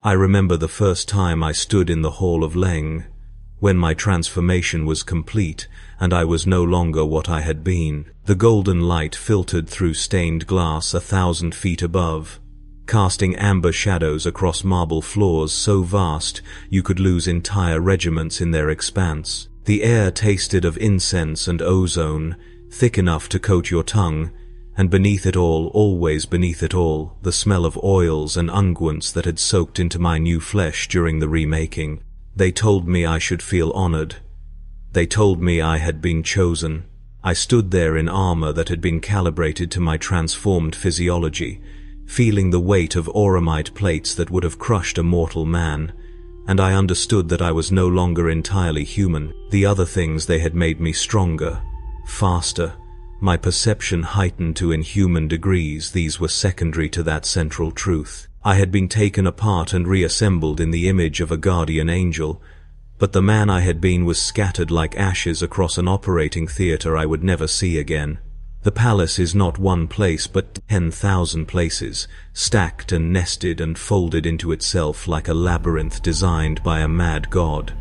I remember the first time I stood in the Hall of Leng, when my transformation was complete and I was no longer what I had been. The golden light filtered through stained glass 1,000 feet above, casting amber shadows across marble floors so vast you could lose entire regiments in their expanse. The air tasted of incense and ozone, thick enough to coat your tongue, and beneath it all, always beneath it all, the smell of oils and unguents that had soaked into my new flesh during the remaking. They told me I should feel honored. They told me I had been chosen. I stood there in armor that had been calibrated to my transformed physiology, feeling the weight of auramite plates that would have crushed a mortal man, and I understood that I was no longer entirely human. The other things they had made me stronger, faster, my perception heightened to inhuman degrees. These were secondary to that central truth. I had been taken apart and reassembled in the image of a guardian angel, but the man I had been was scattered like ashes across an operating theater I would never see again. The palace is not one place but 10,000 places, stacked and nested and folded into itself like a labyrinth designed by a mad god.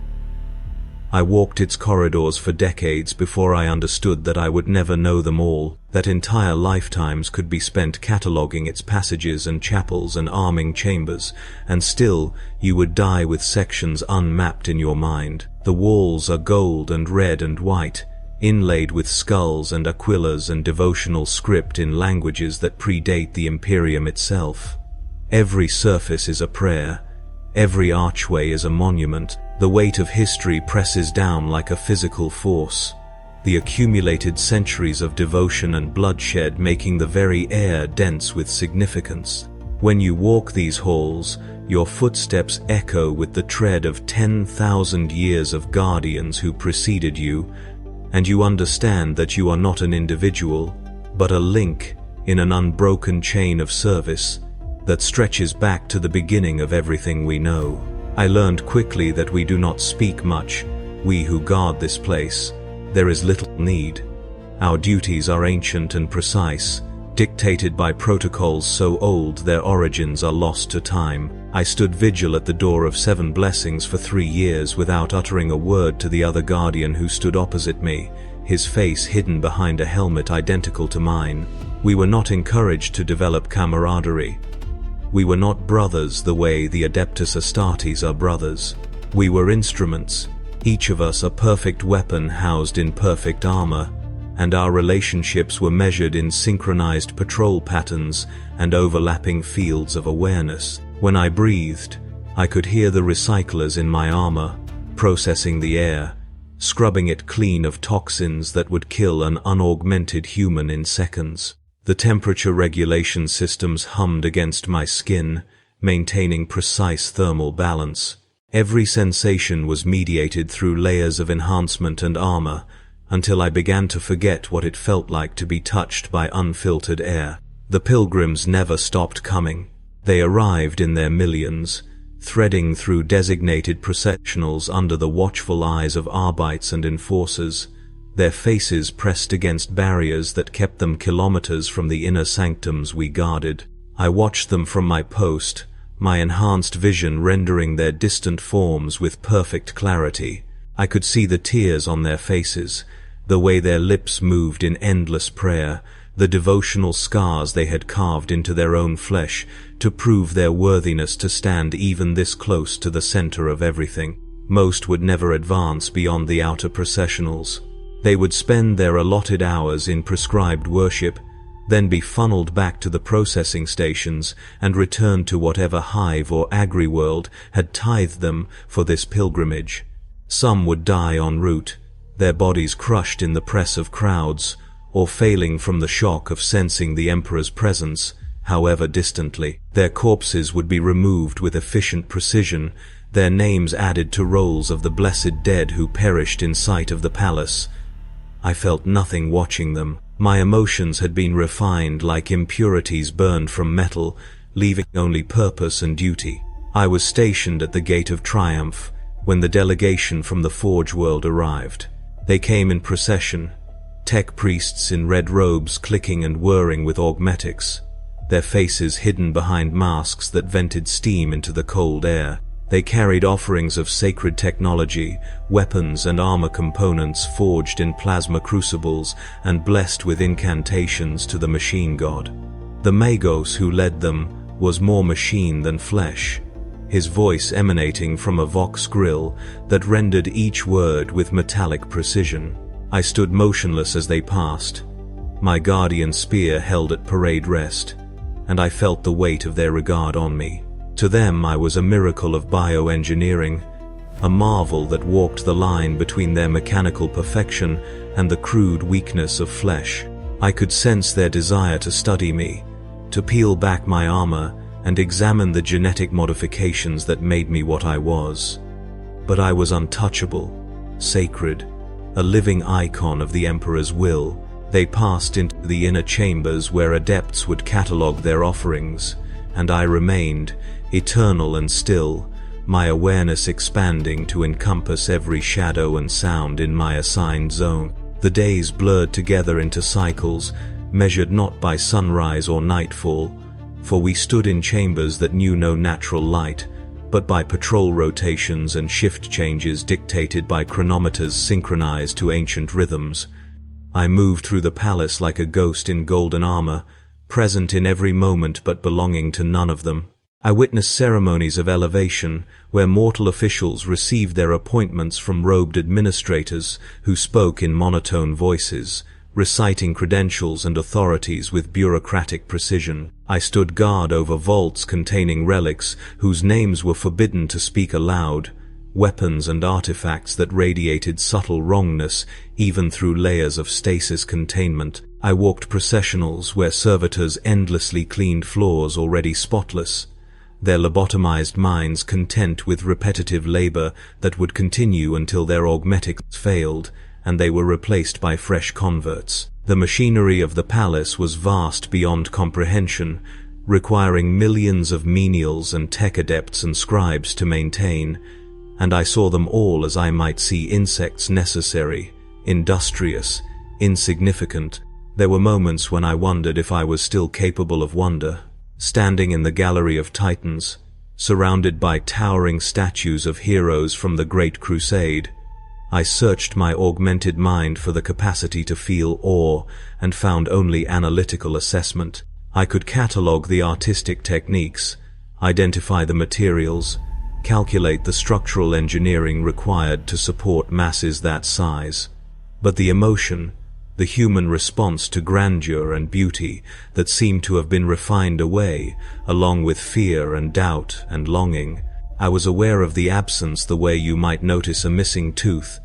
I walked its corridors for decades before I understood that I would never know them all, that entire lifetimes could be spent cataloging its passages and chapels and arming chambers, and still you would die with sections unmapped in your mind. The walls are gold and red and white, inlaid with skulls and aquillas and devotional script in languages that predate the Imperium itself. Every surface is a prayer, every archway is a monument. The weight of history presses down like a physical force, the accumulated centuries of devotion and bloodshed making the very air dense with significance. When you walk these halls, your footsteps echo with the tread of 10,000 years of guardians who preceded you, and you understand that you are not an individual, but a link in an unbroken chain of service that stretches back to the beginning of everything we know. I learned quickly that we do not speak much, we who guard this place. There is little need. Our duties are ancient and precise, dictated by protocols so old their origins are lost to time. I stood vigil at the door of 7 blessings for 3 years without uttering a word to the other guardian who stood opposite me, his face hidden behind a helmet identical to mine. We were not encouraged to develop camaraderie. We were not brothers the way the Adeptus Astartes are brothers. We were instruments, each of us a perfect weapon housed in perfect armor, and our relationships were measured in synchronized patrol patterns and overlapping fields of awareness. When I breathed, I could hear the recyclers in my armor, processing the air, scrubbing it clean of toxins that would kill an unaugmented human in seconds. The temperature regulation systems hummed against my skin, maintaining precise thermal balance. Every sensation was mediated through layers of enhancement and armor, until I began to forget what it felt like to be touched by unfiltered air. The pilgrims never stopped coming. They arrived in their millions, threading through designated processionals under the watchful eyes of arbites and enforcers, their faces pressed against barriers that kept them kilometers from the inner sanctums we guarded. I watched them from my post, my enhanced vision rendering their distant forms with perfect clarity. I could see the tears on their faces, the way their lips moved in endless prayer, the devotional scars they had carved into their own flesh to prove their worthiness to stand even this close to the center of everything. Most would never advance beyond the outer processionals. They would spend their allotted hours in prescribed worship, then be funneled back to the processing stations and return to whatever hive or agri-world had tithed them for this pilgrimage. Some would die en route, their bodies crushed in the press of crowds, or failing from the shock of sensing the Emperor's presence, however distantly. Their corpses would be removed with efficient precision, their names added to rolls of the blessed dead who perished in sight of the palace. I felt nothing watching them. My emotions had been refined like impurities burned from metal, leaving only purpose and duty. I was stationed at the Gate of Triumph when the delegation from the Forge World arrived. They came in procession, tech priests in red robes clicking and whirring with augmetics. their faces hidden behind masks that vented steam into the cold air. They carried offerings of sacred technology, weapons and armor components forged in plasma crucibles and blessed with incantations to the machine god. The Magos who led them was more machine than flesh, his voice emanating from a vox grill that rendered each word with metallic precision. I stood motionless as they passed, my guardian spear held at parade rest, and I felt the weight of their regard on me. To them I was a miracle of bioengineering, a marvel that walked the line between their mechanical perfection and the crude weakness of flesh. I could sense their desire to study me, to peel back my armor and examine the genetic modifications that made me what I was. But I was untouchable, sacred, a living icon of the Emperor's will. They passed into the inner chambers where adepts would catalogue their offerings, and I remained, eternal and still, my awareness expanding to encompass every shadow and sound in my assigned zone. The days blurred together into cycles, measured not by sunrise or nightfall, for we stood in chambers that knew no natural light, but by patrol rotations and shift changes dictated by chronometers synchronized to ancient rhythms. I moved through the palace like a ghost in golden armor, present in every moment but belonging to none of them. I witnessed ceremonies of elevation, where mortal officials received their appointments from robed administrators who spoke in monotone voices, reciting credentials and authorities with bureaucratic precision. I stood guard over vaults containing relics whose names were forbidden to speak aloud, weapons and artifacts that radiated subtle wrongness even through layers of stasis containment. I walked processionals where servitors endlessly cleaned floors already spotless, their lobotomized minds content with repetitive labor that would continue until their augmetics failed and they were replaced by fresh converts. The machinery of the palace was vast beyond comprehension, requiring millions of menials and tech adepts and scribes to maintain, and I saw them all as I might see insects necessary, industrious, insignificant. There were moments when I wondered if I was still capable of wonder. Standing in the Gallery of Titans, surrounded by towering statues of heroes from the Great Crusade, I searched my augmented mind for the capacity to feel awe and found only analytical assessment. I could catalogue the artistic techniques, identify the materials, calculate the structural engineering required to support masses that size. But the emotion, the human response to grandeur and beauty that seemed to have been refined away, along with fear and doubt and longing. I was aware of the absence the way you might notice a missing tooth,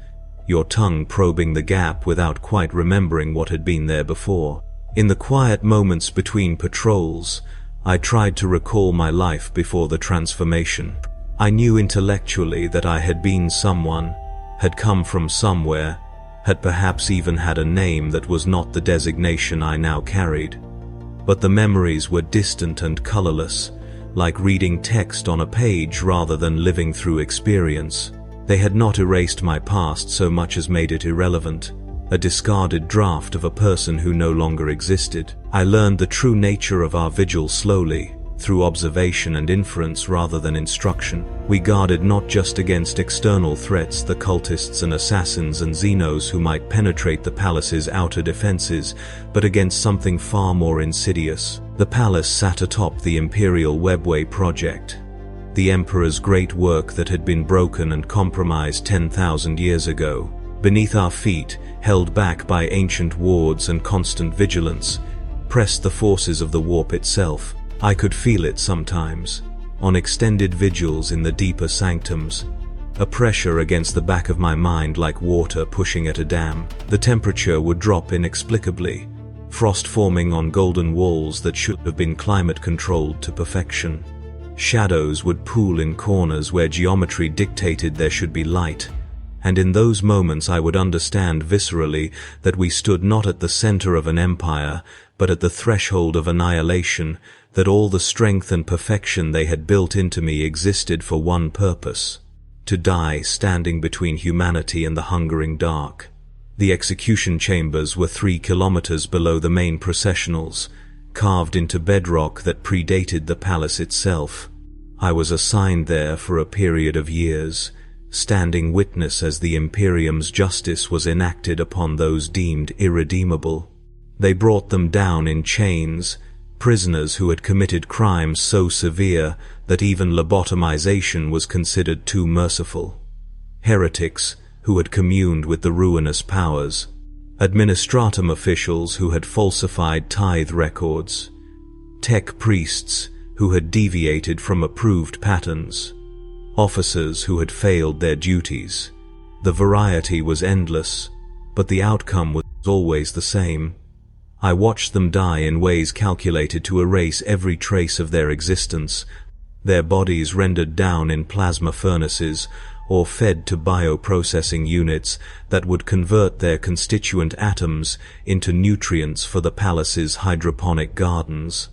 your tongue probing the gap without quite remembering what had been there before. In the quiet moments between patrols, I tried to recall my life before the transformation. I knew intellectually that I had been someone, had come from somewhere, had perhaps even had a name that was not the designation I now carried. But the memories were distant and colorless, like reading text on a page rather than living through experience. They had not erased my past so much as made it irrelevant, a discarded draft of a person who no longer existed. I learned the true nature of our vigil slowly, through observation and inference rather than instruction. We guarded not just against external threats, the cultists and assassins and xenos who might penetrate the palace's outer defenses, but against something far more insidious. The palace sat atop the Imperial Webway project, the Emperor's great work that had been broken and compromised 10,000 years ago. Beneath our feet, held back by ancient wards and constant vigilance, pressed the forces of the warp itself. I could feel it sometimes, on extended vigils in the deeper sanctums, a pressure against the back of my mind like water pushing at a dam. The temperature would drop inexplicably, frost forming on golden walls that should have been climate-controlled to perfection. Shadows would pool in corners where geometry dictated there should be light, and in those moments I would understand viscerally that we stood not at the center of an empire, but at the threshold of annihilation, that all the strength and perfection they had built into me existed for one purpose: to die standing between humanity and the hungering dark. The execution chambers were 3 kilometers below the main processionals, carved into bedrock that predated the palace itself. I was assigned there for a period of years, standing witness as the Imperium's justice was enacted upon those deemed irredeemable. They brought them down in chains, prisoners who had committed crimes so severe that even lobotomization was considered too merciful. Heretics who had communed with the ruinous powers. Administratum officials who had falsified tithe records. Tech priests who had deviated from approved patterns. Officers who had failed their duties. The variety was endless, but the outcome was always the same. I watched them die in ways calculated to erase every trace of their existence, their bodies rendered down in plasma furnaces or fed to bioprocessing units that would convert their constituent atoms into nutrients for the palace's hydroponic gardens.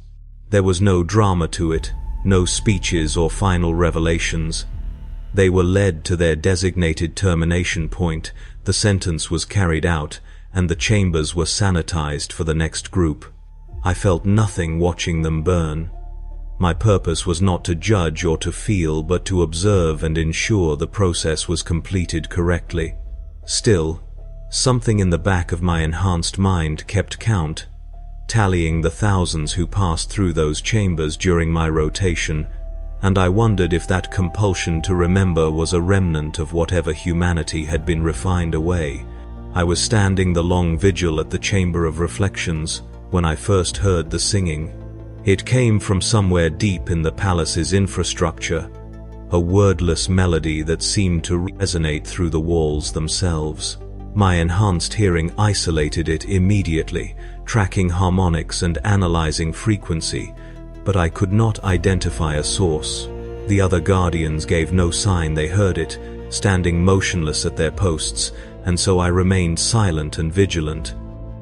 There was no drama to it, no speeches or final revelations. They were led to their designated termination point, the sentence was carried out, and the chambers were sanitized for the next group. I felt nothing watching them burn. My purpose was not to judge or to feel, but to observe and ensure the process was completed correctly. Still, something in the back of my enhanced mind kept count, tallying the thousands who passed through those chambers during my rotation, and I wondered if that compulsion to remember was a remnant of whatever humanity had been refined away. I was standing the long vigil at the Chamber of Reflections when I first heard the singing. It came from somewhere deep in the palace's infrastructure, a wordless melody that seemed to resonate through the walls themselves. My enhanced hearing isolated it immediately, tracking harmonics and analyzing frequency, but I could not identify a source. The other guardians gave no sign they heard it, standing motionless at their posts, and so I remained silent and vigilant.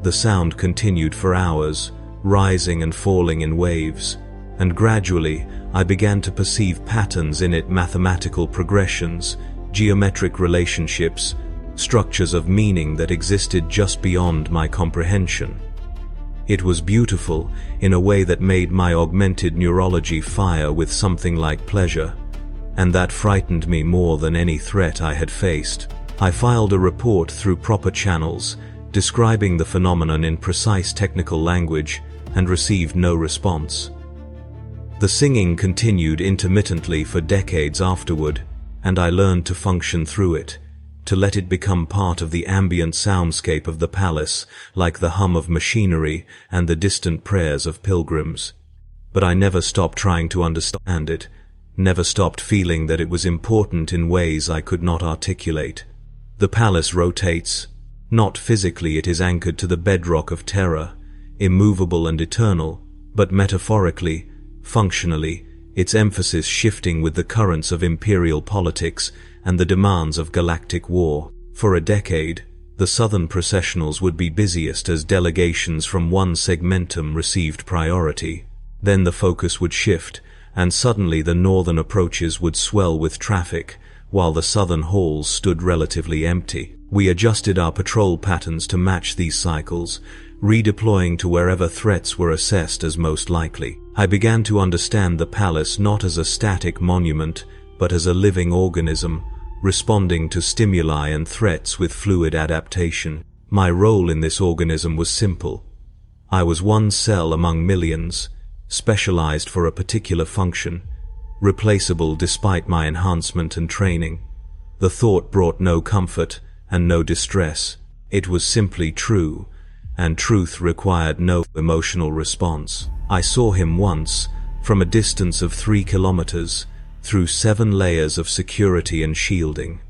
The sound continued for hours, rising and falling in waves, and gradually I began to perceive patterns in it, mathematical progressions, geometric relationships, structures of meaning that existed just beyond my comprehension. It was beautiful in a way that made my augmented neurology fire with something like pleasure, and that frightened me more than any threat I had faced. I filed a report through proper channels, describing the phenomenon in precise technical language, and received no response. The singing continued intermittently for decades afterward, and I learned to function through it, to let it become part of the ambient soundscape of the palace, like the hum of machinery and the distant prayers of pilgrims. But I never stopped trying to understand it, never stopped feeling that it was important in ways I could not articulate. The palace rotates. Not physically, it is anchored to the bedrock of Terra, immovable and eternal, but metaphorically, functionally, its emphasis shifting with the currents of imperial politics and the demands of galactic war. For a decade, the southern processionals would be busiest as delegations from one segmentum received priority. Then the focus would shift, and suddenly the northern approaches would swell with traffic, while the southern halls stood relatively empty. We adjusted our patrol patterns to match these cycles, redeploying to wherever threats were assessed as most likely. I began to understand the palace not as a static monument, but as a living organism, responding to stimuli and threats with fluid adaptation. My role in this organism was simple. I was one cell among millions, specialized for a particular function, replaceable despite my enhancement and training. The thought brought no comfort and no distress. It was simply true, and truth required no emotional response. I saw him once, from a distance of 3 kilometers, through 7 layers of security and shielding.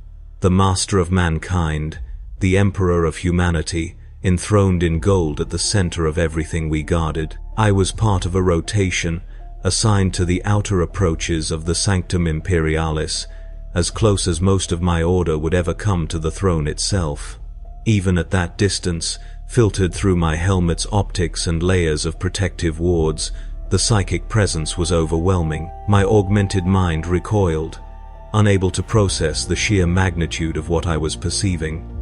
The master of mankind, the emperor of humanity, enthroned in gold at the center of everything we guarded. I was part of a rotation, assigned to the outer approaches of the Sanctum Imperialis, as close as most of my order would ever come to the throne itself. Even at that distance, filtered through my helmet's optics and layers of protective wards, the psychic presence was overwhelming. My augmented mind recoiled, unable to process the sheer magnitude of what I was perceiving.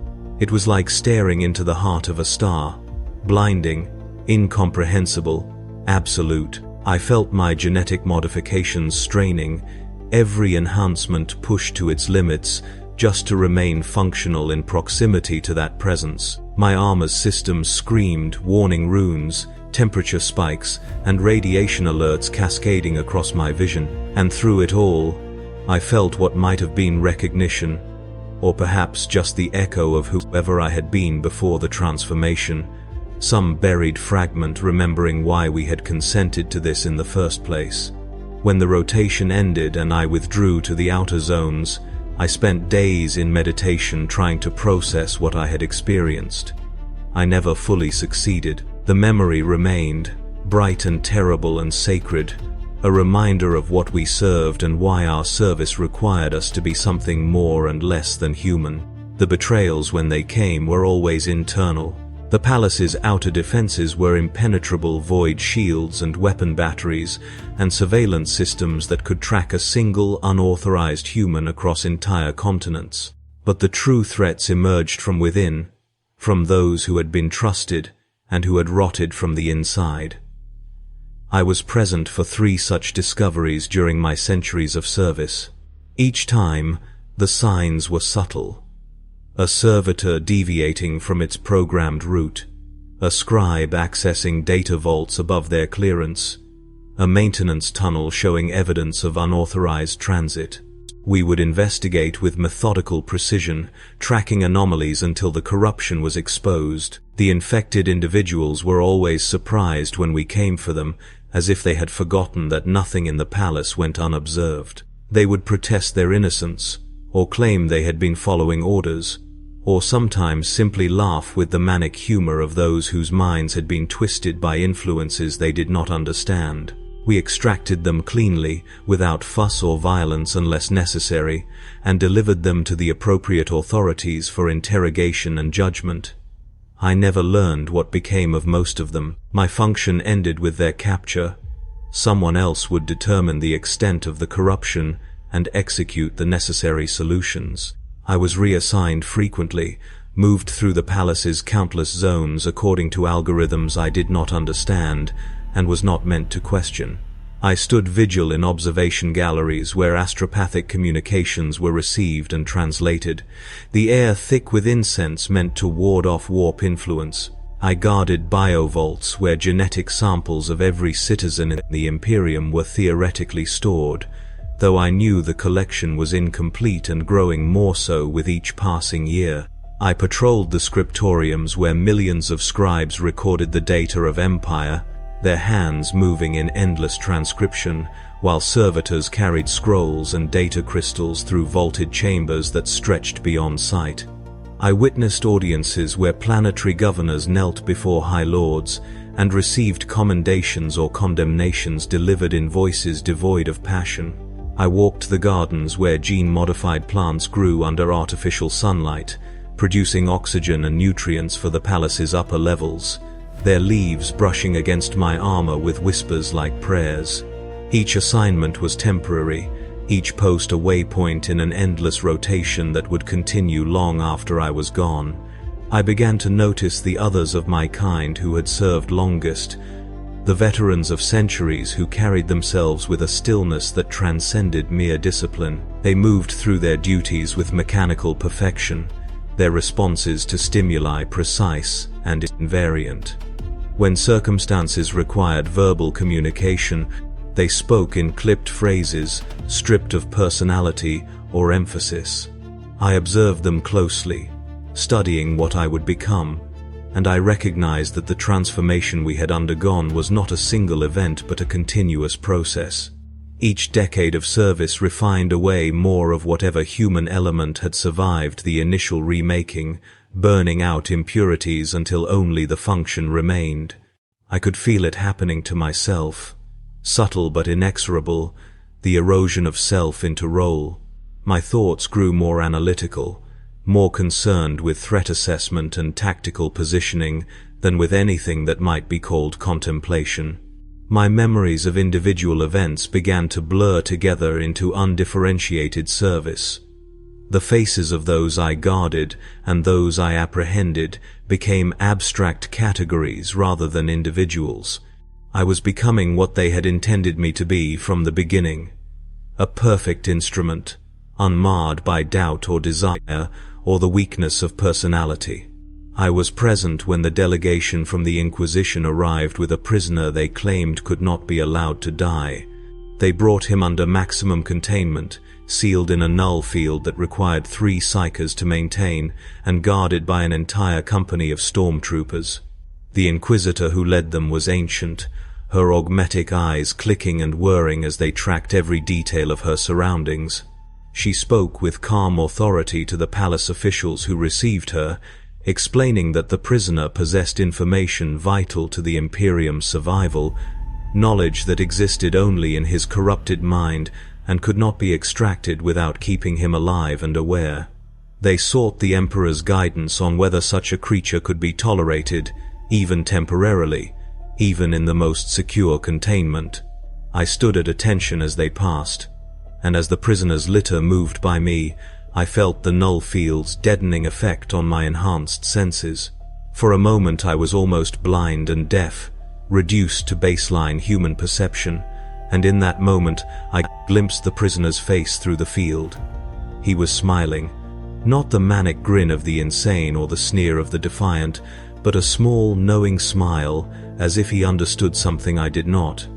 It was like staring into the heart of a star, blinding, incomprehensible, absolute. I felt my genetic modifications straining, every enhancement pushed to its limits, just to remain functional in proximity to that presence. My armor's systems screamed warning runes, temperature spikes, and radiation alerts cascading across my vision. And through it all, I felt what might have been recognition, or perhaps just the echo of whoever I had been before the transformation, some buried fragment remembering why we had consented to this in the first place. When the rotation ended and I withdrew to the outer zones, I spent days in meditation trying to process what I had experienced. I never fully succeeded. The memory remained, bright and terrible and sacred, a reminder of what we served and why our service required us to be something more and less than human. The betrayals, when they came, were always internal. The palace's outer defenses were impenetrable void shields and weapon batteries, and surveillance systems that could track a single unauthorized human across entire continents. But the true threats emerged from within, from those who had been trusted and who had rotted from the inside. I was present for 3 such discoveries during my centuries of service. Each time, the signs were subtle. A servitor deviating from its programmed route, a scribe accessing data vaults above their clearance, a maintenance tunnel showing evidence of unauthorized transit. We would investigate with methodical precision, tracking anomalies until the corruption was exposed. The infected individuals were always surprised when we came for them, as if they had forgotten that nothing in the palace went unobserved. They would protest their innocence, or claim they had been following orders, or sometimes simply laugh with the manic humor of those whose minds had been twisted by influences they did not understand. We extracted them cleanly, without fuss or violence unless necessary, and delivered them to the appropriate authorities for interrogation and judgment. I never learned what became of most of them. My function ended with their capture. Someone else would determine the extent of the corruption and execute the necessary solutions. I was reassigned frequently, moved through the palace's countless zones according to algorithms I did not understand and was not meant to question. I stood vigil in observation galleries where astropathic communications were received and translated, the air thick with incense meant to ward off warp influence. I guarded biovaults where genetic samples of every citizen in the Imperium were theoretically stored, though I knew the collection was incomplete and growing more so with each passing year. I patrolled the scriptoriums where millions of scribes recorded the data of Empire, their hands moving in endless transcription, while servitors carried scrolls and data crystals through vaulted chambers that stretched beyond sight. I witnessed audiences where planetary governors knelt before high lords and received commendations or condemnations delivered in voices devoid of passion. I walked the gardens where gene-modified plants grew under artificial sunlight, producing oxygen and nutrients for the palace's upper levels, their leaves brushing against my armor with whispers like prayers. Each assignment was temporary, each post a waypoint in an endless rotation that would continue long after I was gone. I began to notice the others of my kind who had served longest, the veterans of centuries who carried themselves with a stillness that transcended mere discipline. They moved through their duties with mechanical perfection, their responses to stimuli precise and invariant. When circumstances required verbal communication, they spoke in clipped phrases, stripped of personality or emphasis. I observed them closely, studying what I would become, and I recognized that the transformation we had undergone was not a single event but a continuous process. Each decade of service refined away more of whatever human element had survived the initial remaking, burning out impurities until only the function remained. I could feel it happening to myself, subtle but inexorable, the erosion of self into role. My thoughts grew more analytical, more concerned with threat assessment and tactical positioning than with anything that might be called contemplation. My memories of individual events began to blur together into undifferentiated service. The faces of those I guarded and those I apprehended became abstract categories rather than individuals. I was becoming what they had intended me to be from the beginning. A perfect instrument, unmarred by doubt or desire, or the weakness of personality. I was present when the delegation from the Inquisition arrived with a prisoner they claimed could not be allowed to die. They brought him under maximum containment, sealed in a null field that required 3 psychers to maintain, and guarded by an entire company of stormtroopers. The Inquisitor who led them was ancient, her augmetic eyes clicking and whirring as they tracked every detail of her surroundings. She spoke with calm authority to the palace officials who received her, explaining that the prisoner possessed information vital to the Imperium's survival, knowledge that existed only in his corrupted mind and could not be extracted without keeping him alive and aware. They sought the Emperor's guidance on whether such a creature could be tolerated, even temporarily, even in the most secure containment. I stood at attention as they passed, and as the prisoner's litter moved by me, I felt the null field's deadening effect on my enhanced senses. For a moment I was almost blind and deaf, reduced to baseline human perception, and in that moment I glimpsed the prisoner's face through the field. He was smiling, not the manic grin of the insane or the sneer of the defiant, but a small, knowing smile, as if he understood something I did not.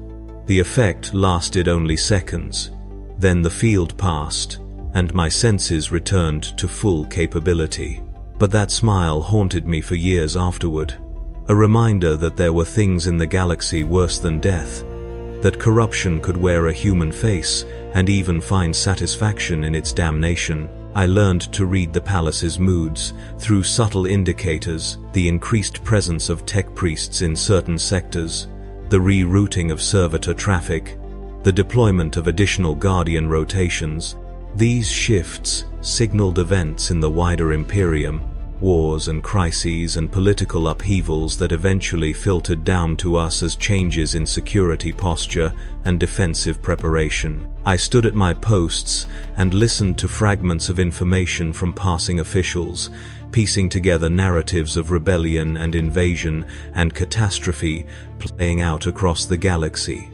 The effect lasted only seconds. Then the field passed, and my senses returned to full capability. But that smile haunted me for years afterward. A reminder that there were things in the galaxy worse than death, that corruption could wear a human face and even find satisfaction in its damnation. I learned to read the palace's moods through subtle indicators, the increased presence of tech priests in certain sectors, the rerouting of servitor traffic, the deployment of additional guardian rotations. These shifts signaled events in the wider Imperium, wars and crises and political upheavals that eventually filtered down to us as changes in security posture and defensive preparation. I stood at my posts and listened to fragments of information from passing officials, piecing together narratives of rebellion and invasion and catastrophe playing out across the galaxy.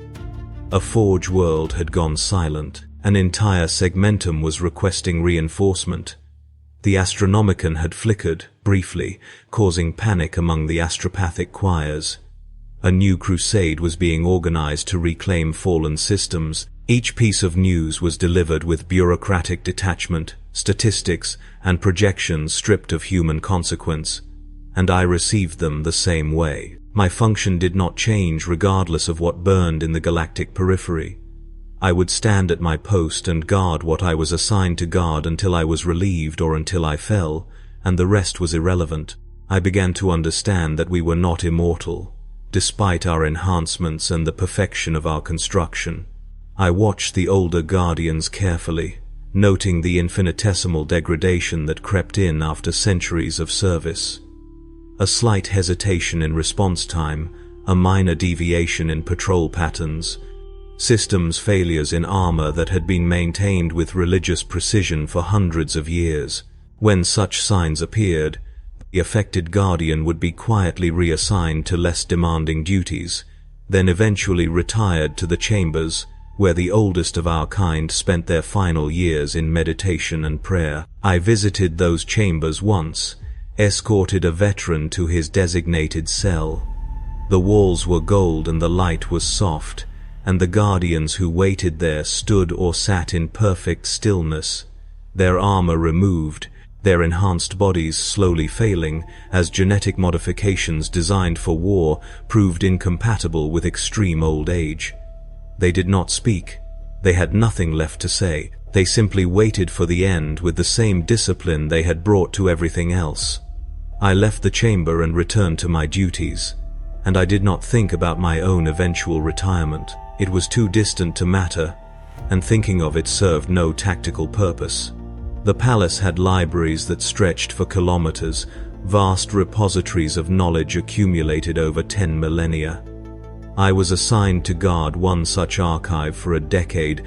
A Forge world had gone silent. An entire segmentum was requesting reinforcement. The Astronomicon had flickered, briefly, causing panic among the astropathic choirs. A new crusade was being organized to reclaim fallen systems. Each piece of news was delivered with bureaucratic detachment, statistics, and projections stripped of human consequence, and I received them the same way. My function did not change regardless of what burned in the galactic periphery. I would stand at my post and guard what I was assigned to guard until I was relieved or until I fell, and the rest was irrelevant. I began to understand that we were not immortal, despite our enhancements and the perfection of our construction. I watched the older guardians carefully, noting the infinitesimal degradation that crept in after centuries of service. A slight hesitation in response time, a minor deviation in patrol patterns, systems failures in armor that had been maintained with religious precision for hundreds of years. When such signs appeared, the affected guardian would be quietly reassigned to less demanding duties, then eventually retired to the chambers where the oldest of our kind spent their final years in meditation and prayer. I visited those chambers once, escorted a veteran to his designated cell. The walls were gold and the light was soft, and the guardians who waited there stood or sat in perfect stillness, their armor removed, their enhanced bodies slowly failing as genetic modifications designed for war proved incompatible with extreme old age. They did not speak. They had nothing left to say. They simply waited for the end with the same discipline they had brought to everything else. I left the chamber and returned to my duties, and I did not think about my own eventual retirement. It was too distant to matter, and thinking of it served no tactical purpose. The palace had libraries that stretched for kilometers, vast repositories of knowledge accumulated over 10 millennia. I was assigned to guard one such archive for a decade,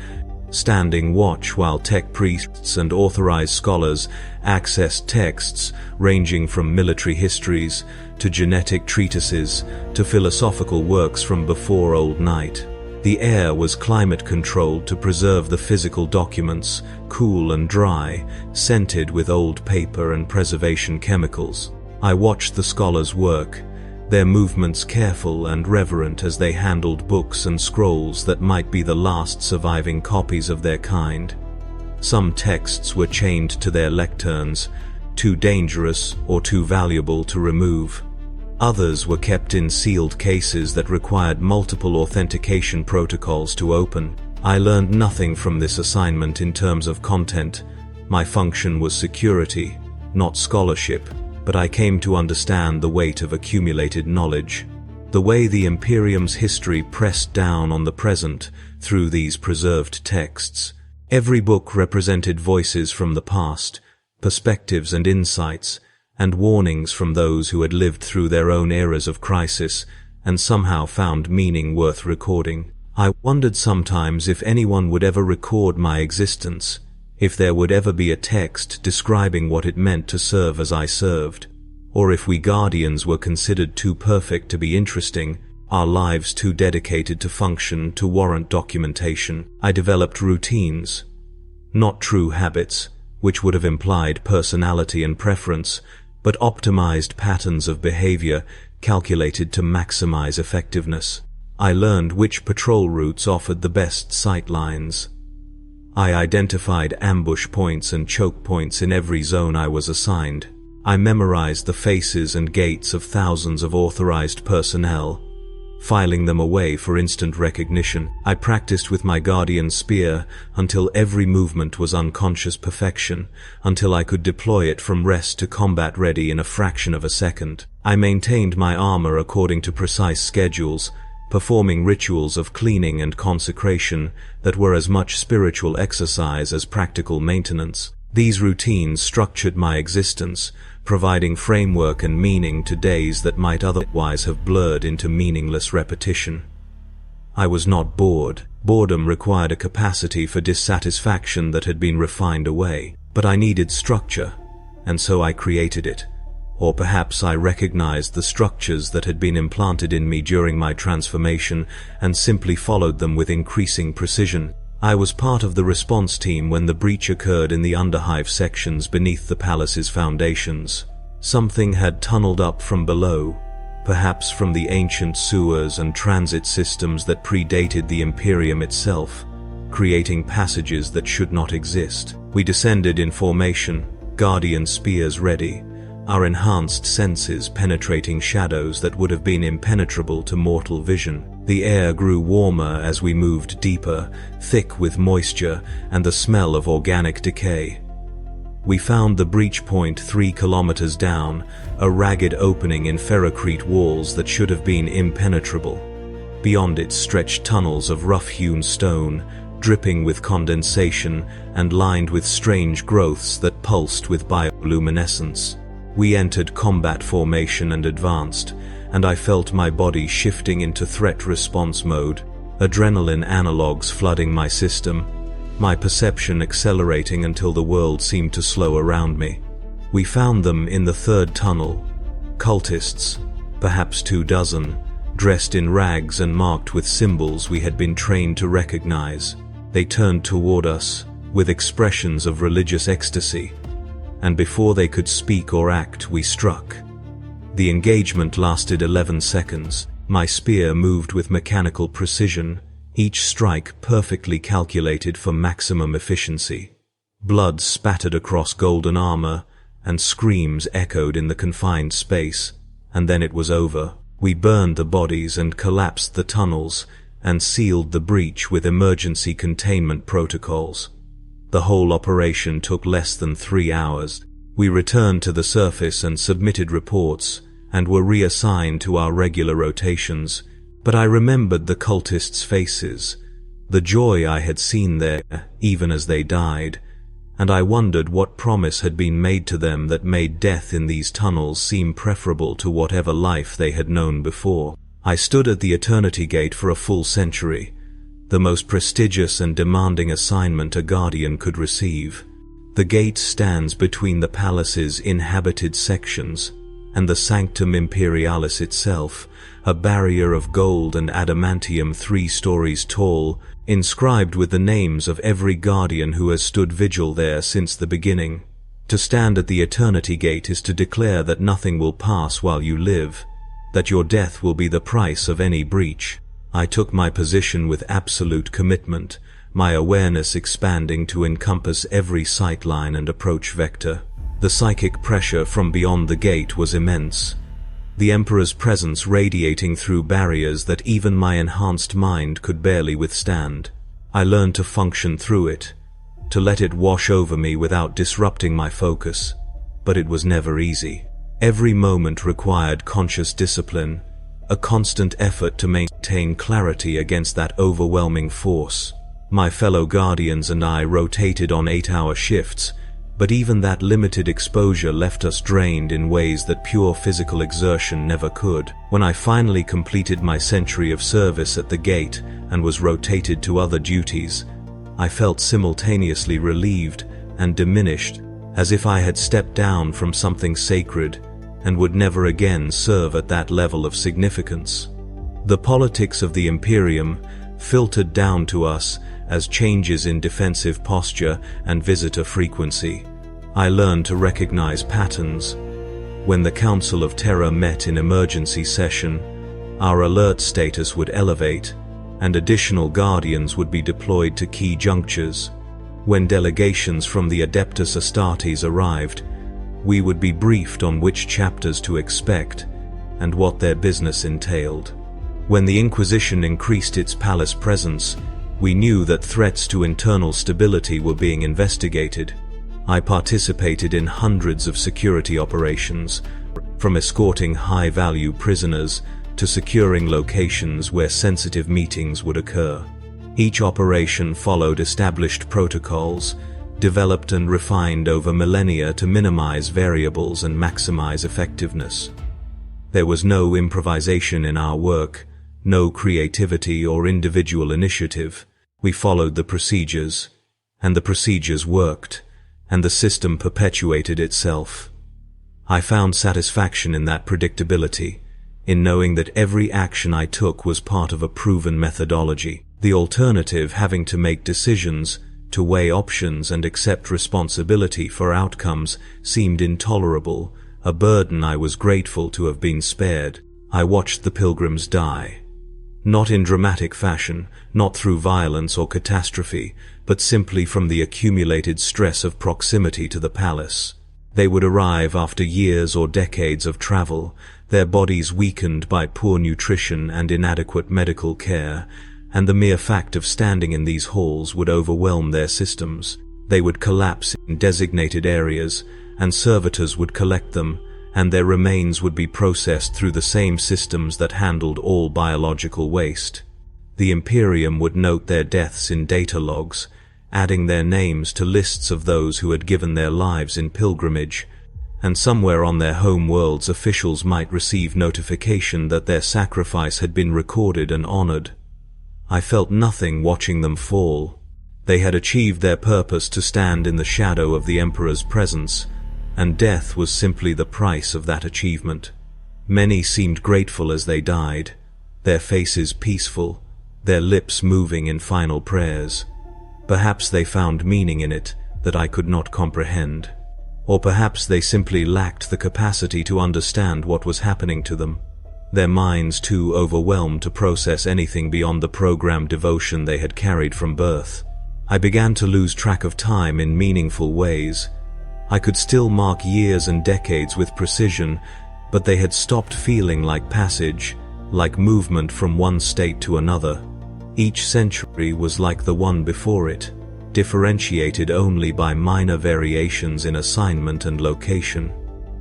standing watch while tech priests and authorized scholars accessed texts ranging from military histories to genetic treatises to philosophical works from before Old Night. The air was climate-controlled to preserve the physical documents, cool and dry, scented with old paper and preservation chemicals. I watched the scholars work, their movements careful and reverent as they handled books and scrolls that might be the last surviving copies of their kind. Some texts were chained to their lecterns, too dangerous or too valuable to remove. Others were kept in sealed cases that required multiple authentication protocols to open. I learned nothing from this assignment in terms of content. My function was security, not scholarship, but I came to understand the weight of accumulated knowledge. The way the Imperium's history pressed down on the present through these preserved texts. Every book represented voices from the past, perspectives and insights, and warnings from those who had lived through their own eras of crisis and somehow found meaning worth recording. I wondered sometimes if anyone would ever record my existence, if there would ever be a text describing what it meant to serve as I served, or if we Guardians were considered too perfect to be interesting, our lives too dedicated to function to warrant documentation. I developed routines, not true habits, which would have implied personality and preference, but optimized patterns of behavior calculated to maximize effectiveness. I learned which patrol routes offered the best sight lines. I identified ambush points and choke points in every zone I was assigned. I memorized the faces and gaits of thousands of authorized personnel, filing them away for instant recognition. I practiced with my Guardian spear until every movement was unconscious perfection, until I could deploy it from rest to combat ready in a fraction of a second. I maintained my armor according to precise schedules, performing rituals of cleaning and consecration that were as much spiritual exercise as practical maintenance. These routines structured my existence, providing framework and meaning to days that might otherwise have blurred into meaningless repetition. I was not bored. Boredom required a capacity for dissatisfaction that had been refined away. But I needed structure, and so I created it. Or perhaps I recognized the structures that had been implanted in me during my transformation and simply followed them with increasing precision. I was part of the response team when the breach occurred in the underhive sections beneath the palace's foundations. Something had tunneled up from below, perhaps from the ancient sewers and transit systems that predated the Imperium itself, creating passages that should not exist. We descended in formation, Guardian spears ready, our enhanced senses penetrating shadows that would have been impenetrable to mortal vision. The air grew warmer as we moved deeper, thick with moisture and the smell of organic decay. We found the breach point 3 kilometers down, a ragged opening in ferrocrete walls that should have been impenetrable. Beyond it stretched tunnels of rough-hewn stone, dripping with condensation and lined with strange growths that pulsed with bioluminescence. We entered combat formation and advanced, and I felt my body shifting into threat response mode, adrenaline analogs flooding my system, my perception accelerating until the world seemed to slow around me. We found them in the third tunnel, cultists, perhaps 24, dressed in rags and marked with symbols we had been trained to recognize. They turned toward us with expressions of religious ecstasy, and before they could speak or act, we struck. The engagement lasted 11 seconds. My spear moved with mechanical precision, each strike perfectly calculated for maximum efficiency. Blood spattered across golden armor, and screams echoed in the confined space, and then it was over. We burned the bodies and collapsed the tunnels, and sealed the breach with emergency containment protocols. The whole operation took less than 3 hours. We returned to the surface and submitted reports, and were reassigned to our regular rotations. But I remembered the cultists' faces, the joy I had seen there, even as they died, and I wondered what promise had been made to them that made death in these tunnels seem preferable to whatever life they had known before. I stood at the Eternity Gate for a full century, the most prestigious and demanding assignment a guardian could receive. The gate stands between the palace's inhabited sections and the Sanctum Imperialis itself, a barrier of gold and adamantium 3 stories tall, inscribed with the names of every guardian who has stood vigil there since the beginning. To stand at the Eternity Gate is to declare that nothing will pass while you live, that your death will be the price of any breach. I took my position with absolute commitment, my awareness expanding to encompass every sightline and approach vector. The psychic pressure from beyond the gate was immense, the Emperor's presence radiating through barriers that even my enhanced mind could barely withstand. I learned to function through it, to let it wash over me without disrupting my focus, but it was never easy. Every moment required conscious discipline, a constant effort to maintain clarity against that overwhelming force. My fellow guardians and I rotated on 8-hour shifts, but even that limited exposure left us drained in ways that pure physical exertion never could. When I finally completed my century of service at the gate and was rotated to other duties, I felt simultaneously relieved and diminished, as if I had stepped down from something sacred and would never again serve at that level of significance. The politics of the Imperium filtered down to us as changes in defensive posture and visitor frequency. I learned to recognize patterns. When the Council of Terra met in emergency session, our alert status would elevate, and additional guardians would be deployed to key junctures. When delegations from the Adeptus Astartes arrived, we would be briefed on which chapters to expect and what their business entailed. When the Inquisition increased its palace presence, we knew that threats to internal stability were being investigated. I participated in hundreds of security operations, from escorting high-value prisoners to securing locations where sensitive meetings would occur. Each operation followed established protocols, developed and refined over millennia to minimize variables and maximize effectiveness. There was no improvisation in our work, no creativity or individual initiative. We followed the procedures, and the procedures worked, and the system perpetuated itself. I found satisfaction in that predictability, in knowing that every action I took was part of a proven methodology. The alternative, having to make decisions, to weigh options and accept responsibility for outcomes, seemed intolerable, a burden I was grateful to have been spared. I watched the pilgrims die. Not in dramatic fashion, not through violence or catastrophe, but simply from the accumulated stress of proximity to the palace. They would arrive after years or decades of travel, their bodies weakened by poor nutrition and inadequate medical care, and the mere fact of standing in these halls would overwhelm their systems. They would collapse in designated areas, and servitors would collect them, and their remains would be processed through the same systems that handled all biological waste. The Imperium would note their deaths in data logs, adding their names to lists of those who had given their lives in pilgrimage, and somewhere on their home worlds officials might receive notification that their sacrifice had been recorded and honored. I felt nothing watching them fall. They had achieved their purpose to stand in the shadow of the Emperor's presence, and death was simply the price of that achievement. Many seemed grateful as they died, their faces peaceful, their lips moving in final prayers. Perhaps they found meaning in it that I could not comprehend. Or perhaps they simply lacked the capacity to understand what was happening to them, their minds too overwhelmed to process anything beyond the programmed devotion they had carried from birth. I began to lose track of time in meaningful ways. I could still mark years and decades with precision, but they had stopped feeling like passage, like movement from one state to another. Each century was like the one before it, differentiated only by minor variations in assignment and location.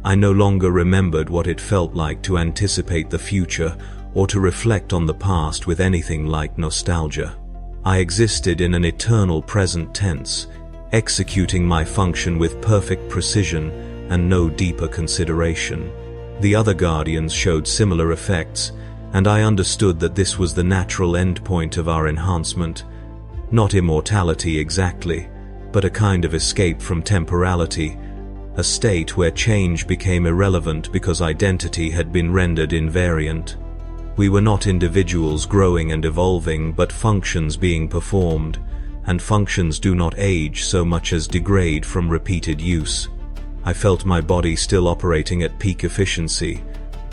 I no longer remembered what it felt like to anticipate the future or to reflect on the past with anything like nostalgia. I existed in an eternal present tense, executing my function with perfect precision and no deeper consideration. The other guardians showed similar effects, and I understood that this was the natural endpoint of our enhancement. Not immortality exactly, but a kind of escape from temporality, a state where change became irrelevant because identity had been rendered invariant. We were not individuals growing and evolving, but functions being performed, and functions do not age so much as degrade from repeated use. I felt my body still operating at peak efficiency,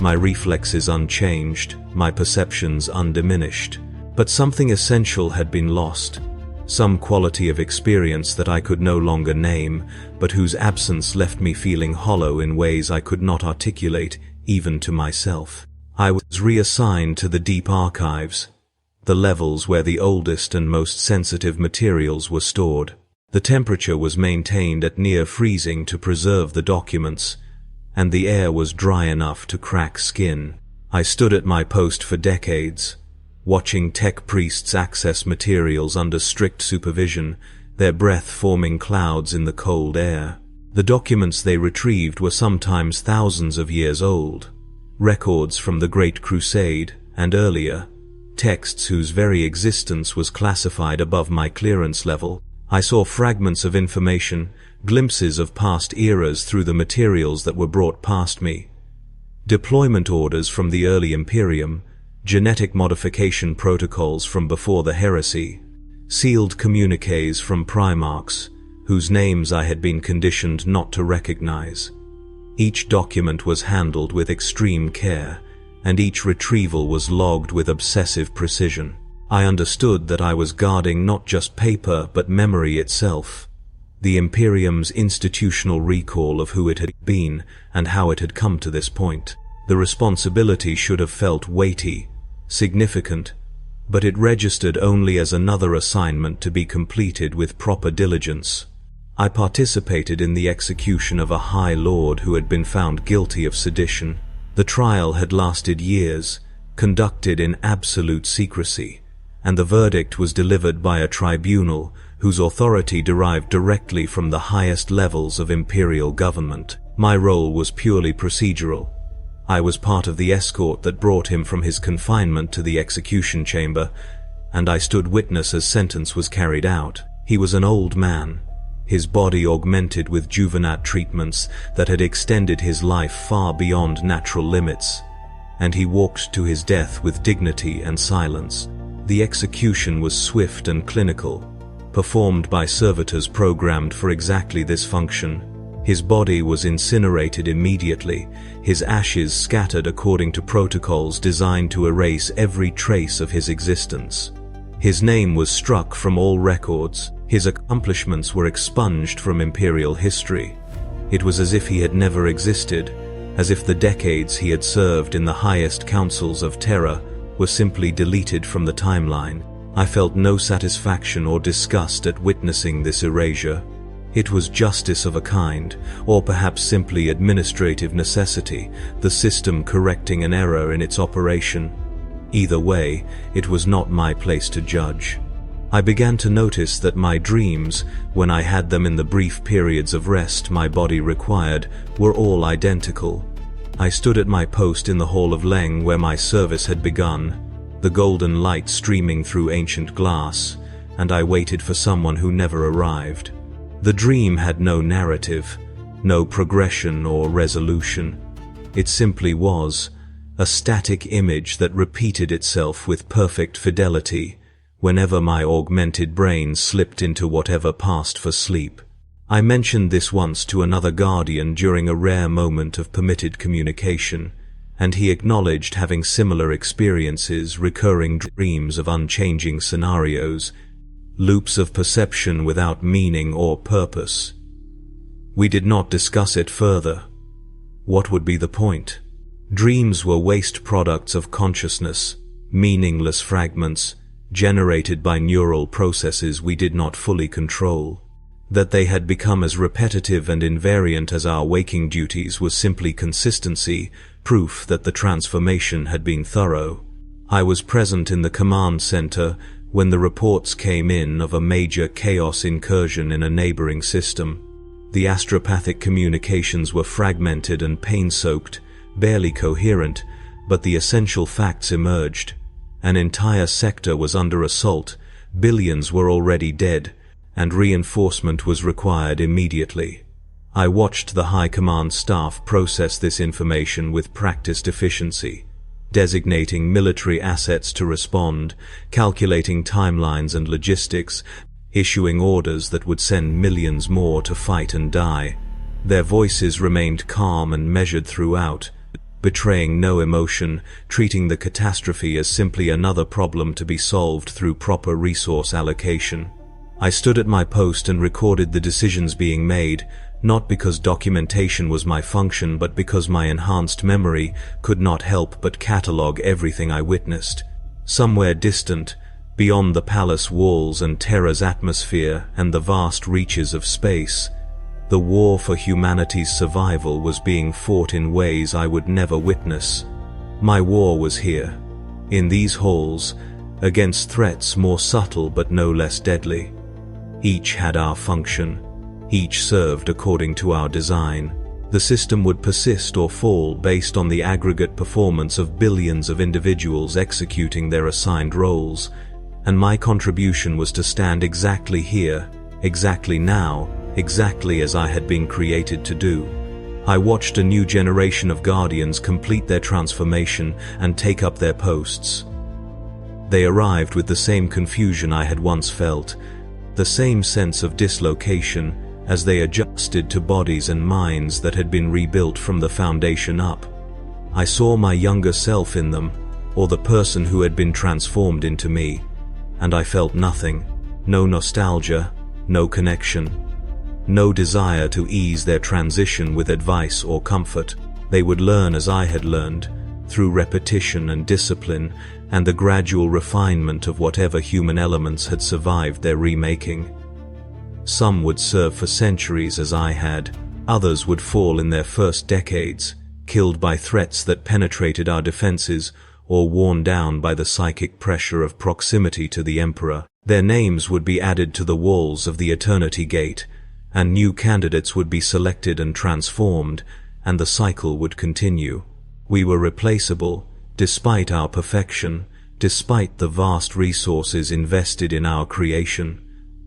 my reflexes unchanged, my perceptions undiminished. But something essential had been lost, some quality of experience that I could no longer name, but whose absence left me feeling hollow in ways I could not articulate, even to myself. I was reassigned to the deep archives, the levels where the oldest and most sensitive materials were stored. The temperature was maintained at near freezing to preserve the documents, and the air was dry enough to crack skin. I stood at my post for decades, watching tech priests access materials under strict supervision, their breath forming clouds in the cold air. The documents they retrieved were sometimes thousands of years old, records from the Great Crusade and earlier, texts whose very existence was classified above my clearance level. I saw fragments of information, glimpses of past eras through the materials that were brought past me. Deployment orders from the early Imperium, genetic modification protocols from before the heresy, sealed communiques from Primarchs, whose names I had been conditioned not to recognize. Each document was handled with extreme care, and each retrieval was logged with obsessive precision. I understood that I was guarding not just paper but memory itself, the Imperium's institutional recall of who it had been and how it had come to this point. The responsibility should have felt weighty, significant, but it registered only as another assignment to be completed with proper diligence. I participated in the execution of a High Lord who had been found guilty of sedition. The trial had lasted years, conducted in absolute secrecy, and the verdict was delivered by a tribunal whose authority derived directly from the highest levels of imperial government. My role was purely procedural. I was part of the escort that brought him from his confinement to the execution chamber, and I stood witness as sentence was carried out. He was an old man, his body augmented with juvenate treatments that had extended his life far beyond natural limits, and he walked to his death with dignity and silence. The execution was swift and clinical, performed by servitors programmed for exactly this function. His body was incinerated immediately, his ashes scattered according to protocols designed to erase every trace of his existence. His name was struck from all records, his accomplishments were expunged from imperial history. It was as if he had never existed, as if the decades he had served in the highest councils of Terra were simply deleted from the timeline. I felt no satisfaction or disgust at witnessing this erasure. It was justice of a kind, or perhaps simply administrative necessity, the system correcting an error in its operation. Either way, it was not my place to judge. I began to notice that my dreams, when I had them in the brief periods of rest my body required, were all identical. I stood at my post in the Hall of Leng where my service had begun, the golden light streaming through ancient glass, and I waited for someone who never arrived. The dream had no narrative, no progression or resolution. It simply was, a static image that repeated itself with perfect fidelity whenever my augmented brain slipped into whatever passed for sleep. I mentioned this once to another guardian during a rare moment of permitted communication, and he acknowledged having similar experiences, recurring dreams of unchanging scenarios, loops of perception without meaning or purpose. We did not discuss it further. What would be the point? Dreams were waste products of consciousness, meaningless fragments, generated by neural processes we did not fully control. That they had become as repetitive and invariant as our waking duties was simply consistency, proof that the transformation had been thorough. I was present in the command center when the reports came in of a major chaos incursion in a neighboring system. The astropathic communications were fragmented and pain-soaked, barely coherent, but the essential facts emerged. An entire sector was under assault, billions were already dead, and reinforcement was required immediately. I watched the High Command staff process this information with practiced efficiency, designating military assets to respond, calculating timelines and logistics, issuing orders that would send millions more to fight and die. Their voices remained calm and measured throughout, betraying no emotion, treating the catastrophe as simply another problem to be solved through proper resource allocation. I stood at my post and recorded the decisions being made, not because documentation was my function, but because my enhanced memory could not help but catalogue everything I witnessed. Somewhere distant, beyond the palace walls and Terra's atmosphere and the vast reaches of space, the war for humanity's survival was being fought in ways I would never witness. My war was here, in these halls, against threats more subtle but no less deadly. Each had our function. Each served according to our design. The system would persist or fall based on the aggregate performance of billions of individuals executing their assigned roles, and my contribution was to stand exactly here, exactly now, exactly as I had been created to do. I watched a new generation of Guardians complete their transformation and take up their posts. They arrived with the same confusion I had once felt, the same sense of dislocation, as they adjusted to bodies and minds that had been rebuilt from the foundation up. I saw my younger self in them, or the person who had been transformed into me, and I felt nothing, no nostalgia, no connection, no desire to ease their transition with advice or comfort. They would learn as I had learned, through repetition and discipline, and the gradual refinement of whatever human elements had survived their remaking. Some would serve for centuries as I had, others would fall in their first decades, killed by threats that penetrated our defenses or worn down by the psychic pressure of proximity to the Emperor. Their names would be added to the walls of the Eternity Gate, and new candidates would be selected and transformed, and the cycle would continue. We were replaceable, despite our perfection, despite the vast resources invested in our creation.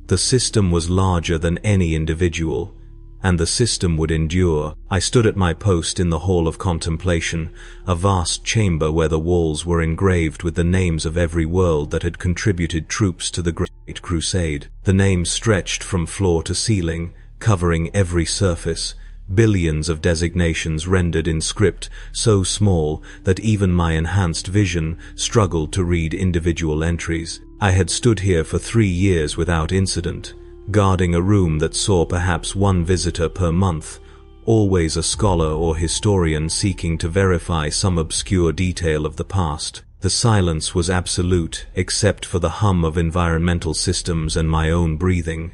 The system was larger than any individual, and the system would endure. I stood at my post in the Hall of Contemplation, a vast chamber where the walls were engraved with the names of every world that had contributed troops to the Great Crusade. The names stretched from floor to ceiling, covering every surface, billions of designations rendered in script so small that even my enhanced vision struggled to read individual entries. I had stood here for 3 years without incident, guarding a room that saw perhaps one visitor per month, always a scholar or historian seeking to verify some obscure detail of the past. The silence was absolute, except for the hum of environmental systems and my own breathing.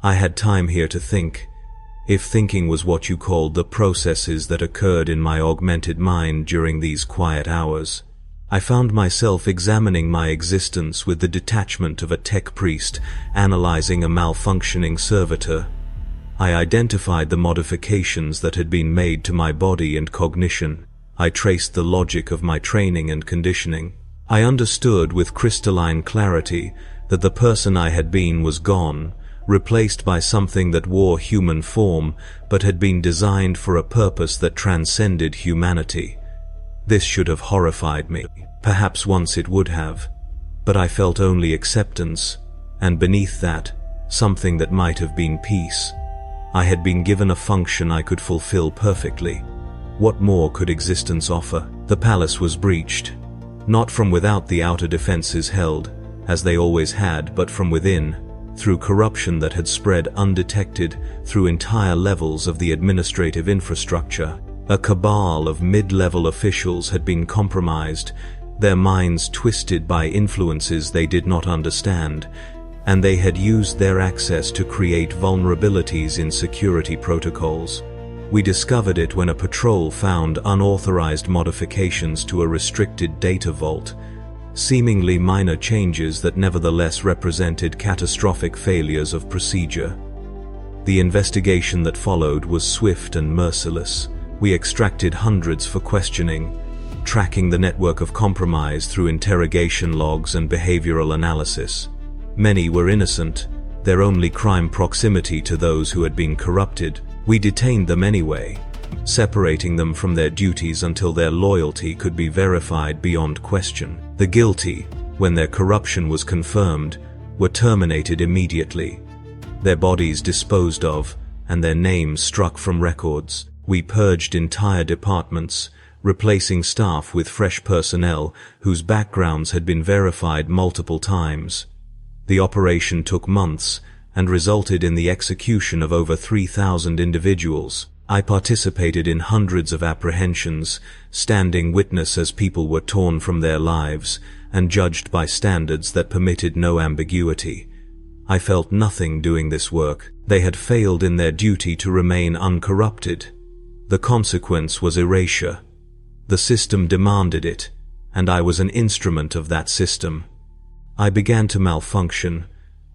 I had time here to think, if thinking was what you called the processes that occurred in my augmented mind during these quiet hours. I found myself examining my existence with the detachment of a tech priest analyzing a malfunctioning servitor. I identified the modifications that had been made to my body and cognition. I traced the logic of my training and conditioning. I understood with crystalline clarity that the person I had been was gone, replaced by something that wore human form but had been designed for a purpose that transcended humanity. This should have horrified me. Perhaps once it would have, but I felt only acceptance, and beneath that, something that might have been peace. I had been given a function I could fulfill perfectly. What more could existence offer? The palace was breached, not from without the outer defenses held, as they always had, but from within, through corruption that had spread undetected through entire levels of the administrative infrastructure. A cabal of mid-level officials had been compromised, their minds twisted by influences they did not understand, and they had used their access to create vulnerabilities in security protocols. We discovered it when a patrol found unauthorized modifications to a restricted data vault, seemingly minor changes that nevertheless represented catastrophic failures of procedure. The investigation that followed was swift and merciless. We extracted hundreds for questioning, tracking the network of compromise through interrogation logs and behavioral analysis. Many were innocent, their only crime proximity to those who had been corrupted. We detained them anyway, separating them from their duties until their loyalty could be verified beyond question. The guilty, when their corruption was confirmed, were terminated immediately, their bodies disposed of, and their names struck from records. We purged entire departments, replacing staff with fresh personnel whose backgrounds had been verified multiple times. The operation took months and resulted in the execution of over 3,000 individuals. I participated in hundreds of apprehensions, standing witness as people were torn from their lives and judged by standards that permitted no ambiguity. I felt nothing doing this work. They had failed in their duty to remain uncorrupted. The consequence was erasure. The system demanded it, and I was an instrument of that system. I began to malfunction.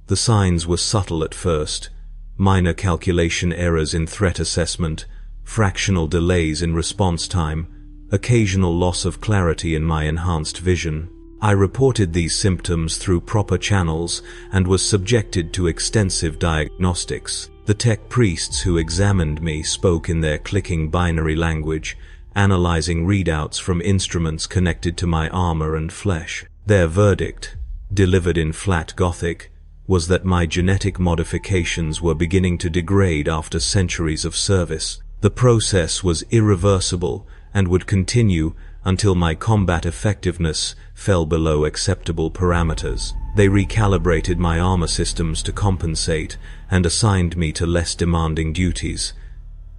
The signs were subtle at first. Minor calculation errors in threat assessment, fractional delays in response time, occasional loss of clarity in my enhanced vision. I reported these symptoms through proper channels and was subjected to extensive diagnostics. The tech priests who examined me spoke in their clicking binary language, analyzing readouts from instruments connected to my armor and flesh. Their verdict, delivered in flat Gothic, was that my genetic modifications were beginning to degrade after centuries of service. The process was irreversible and would continue until my combat effectiveness fell below acceptable parameters. They recalibrated my armor systems to compensate and assigned me to less demanding duties.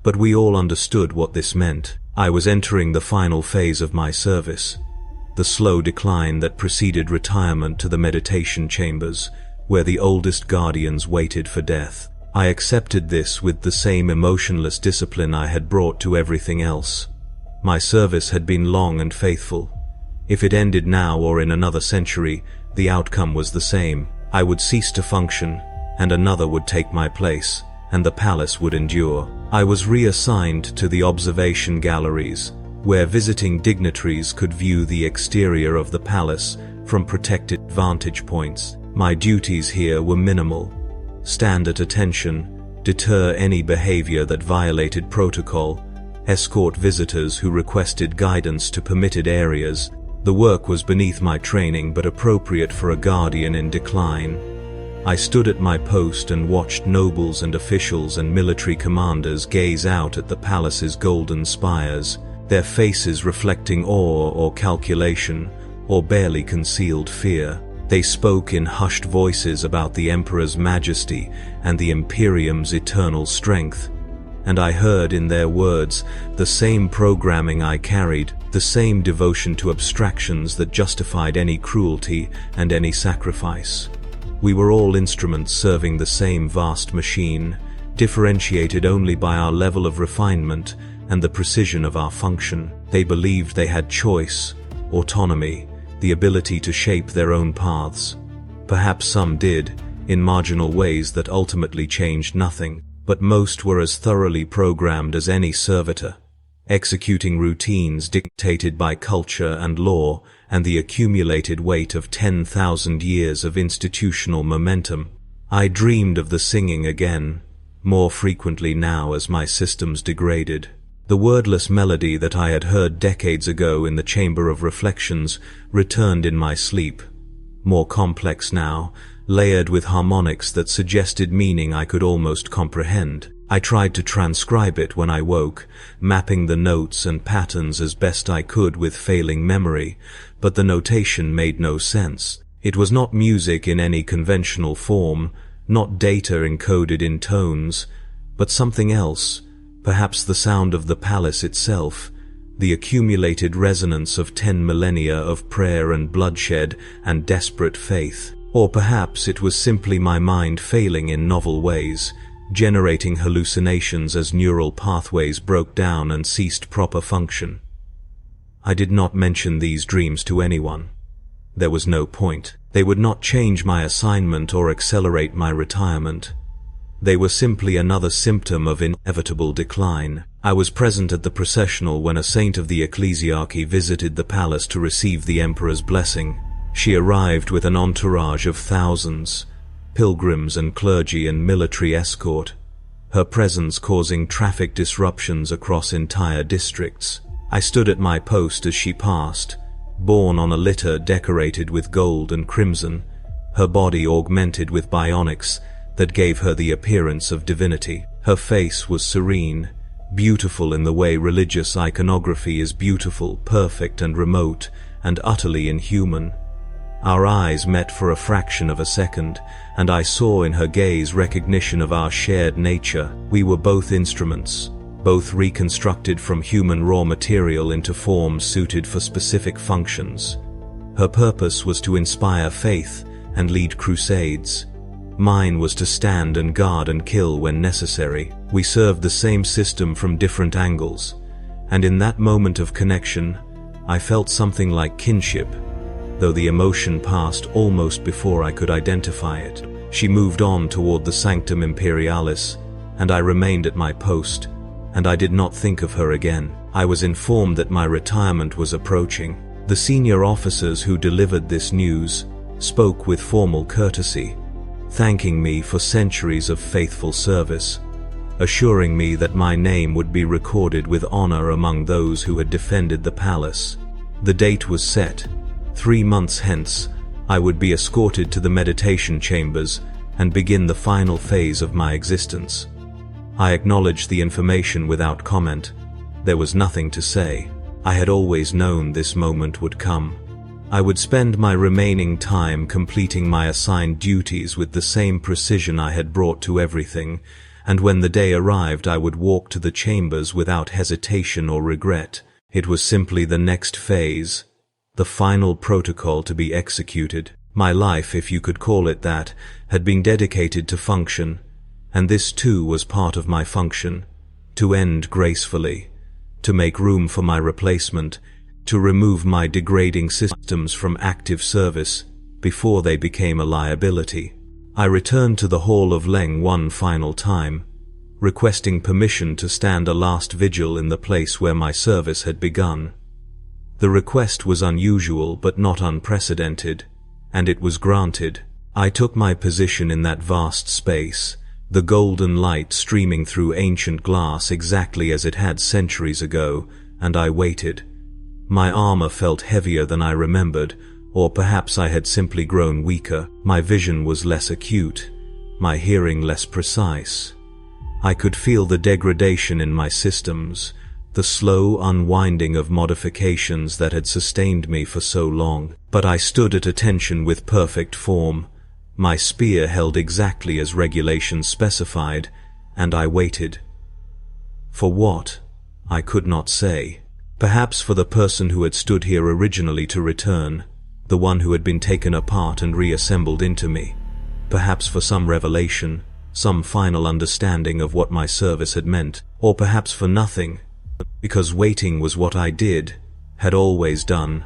But we all understood what this meant. I was entering the final phase of my service, the slow decline that preceded retirement to the meditation chambers, where the oldest guardians waited for death. I accepted this with the same emotionless discipline I had brought to everything else. My service had been long and faithful. If it ended now or in another century, the outcome was the same. I would cease to function, and another would take my place, and the palace would endure. I was reassigned to the observation galleries, where visiting dignitaries could view the exterior of the palace from protected vantage points. My duties here were minimal. Stand at attention, deter any behavior that violated protocol, escort visitors who requested guidance to permitted areas. The work was beneath my training but appropriate for a guardian in decline. I stood at my post and watched nobles and officials and military commanders gaze out at the palace's golden spires, their faces reflecting awe or calculation, or barely concealed fear. They spoke in hushed voices about the Emperor's majesty and the Imperium's eternal strength, and I heard in their words the same programming I carried, the same devotion to abstractions that justified any cruelty and any sacrifice. We were all instruments serving the same vast machine, differentiated only by our level of refinement and the precision of our function. They believed they had choice, autonomy, the ability to shape their own paths. Perhaps some did, in marginal ways that ultimately changed nothing, but most were as thoroughly programmed as any servitor, executing routines dictated by culture and law and the accumulated weight of 10,000 years of institutional momentum. I dreamed of the singing again, more frequently now as my systems degraded. The wordless melody that I had heard decades ago in the Chamber of Reflections returned in my sleep, more complex now, layered with harmonics that suggested meaning I could almost comprehend. I tried to transcribe it when I woke, mapping the notes and patterns as best I could with failing memory, but the notation made no sense. It was not music in any conventional form, not data encoded in tones, but something else, perhaps the sound of the palace itself, the accumulated resonance of 10 millennia of prayer and bloodshed and desperate faith. Or perhaps it was simply my mind failing in novel ways, generating hallucinations as neural pathways broke down and ceased proper function. I did not mention these dreams to anyone. There was no point. They would not change my assignment or accelerate my retirement. They were simply another symptom of inevitable decline. I was present at the processional when a saint of the ecclesiarchy visited the palace to receive the emperor's blessing. She arrived with an entourage of thousands, pilgrims and clergy and military escort, her presence causing traffic disruptions across entire districts. I stood at my post as she passed, borne on a litter decorated with gold and crimson, her body augmented with bionics that gave her the appearance of divinity. Her face was serene, beautiful in the way religious iconography is beautiful, perfect and remote, and utterly inhuman. Our eyes met for a fraction of a second, and I saw in her gaze recognition of our shared nature. We were both instruments, both reconstructed from human raw material into forms suited for specific functions. Her purpose was to inspire faith and lead crusades. Mine was to stand and guard and kill when necessary. We served the same system from different angles, and in that moment of connection, I felt something like kinship, though the emotion passed almost before I could identify it. She moved on toward the Sanctum Imperialis, and I remained at my post, and I did not think of her again. I was informed that my retirement was approaching. The senior officers who delivered this news spoke with formal courtesy, thanking me for centuries of faithful service, assuring me that my name would be recorded with honor among those who had defended the palace. The date was set. 3 months hence, I would be escorted to the meditation chambers and begin the final phase of my existence. I acknowledged the information without comment. There was nothing to say. I had always known this moment would come. I would spend my remaining time completing my assigned duties with the same precision I had brought to everything, and when the day arrived I would walk to the chambers without hesitation or regret. It was simply the next phase, the final protocol to be executed. My life, if you could call it that, had been dedicated to function, and this too was part of my function, to end gracefully, to make room for my replacement, to remove my degrading systems from active service before they became a liability. I returned to the Hall of Leng one final time, requesting permission to stand a last vigil in the place where my service had begun. The request was unusual but not unprecedented, and it was granted. I took my position in that vast space, the golden light streaming through ancient glass exactly as it had centuries ago, and I waited. My armor felt heavier than I remembered, or perhaps I had simply grown weaker. My vision was less acute, my hearing less precise. I could feel the degradation in my systems, the slow unwinding of modifications that had sustained me for so long. But I stood at attention with perfect form, my spear held exactly as regulations specified, and I waited. For what? I could not say. Perhaps for the person who had stood here originally to return, the one who had been taken apart and reassembled into me. Perhaps for some revelation, some final understanding of what my service had meant, or perhaps for nothing, because waiting was what I did, had always done,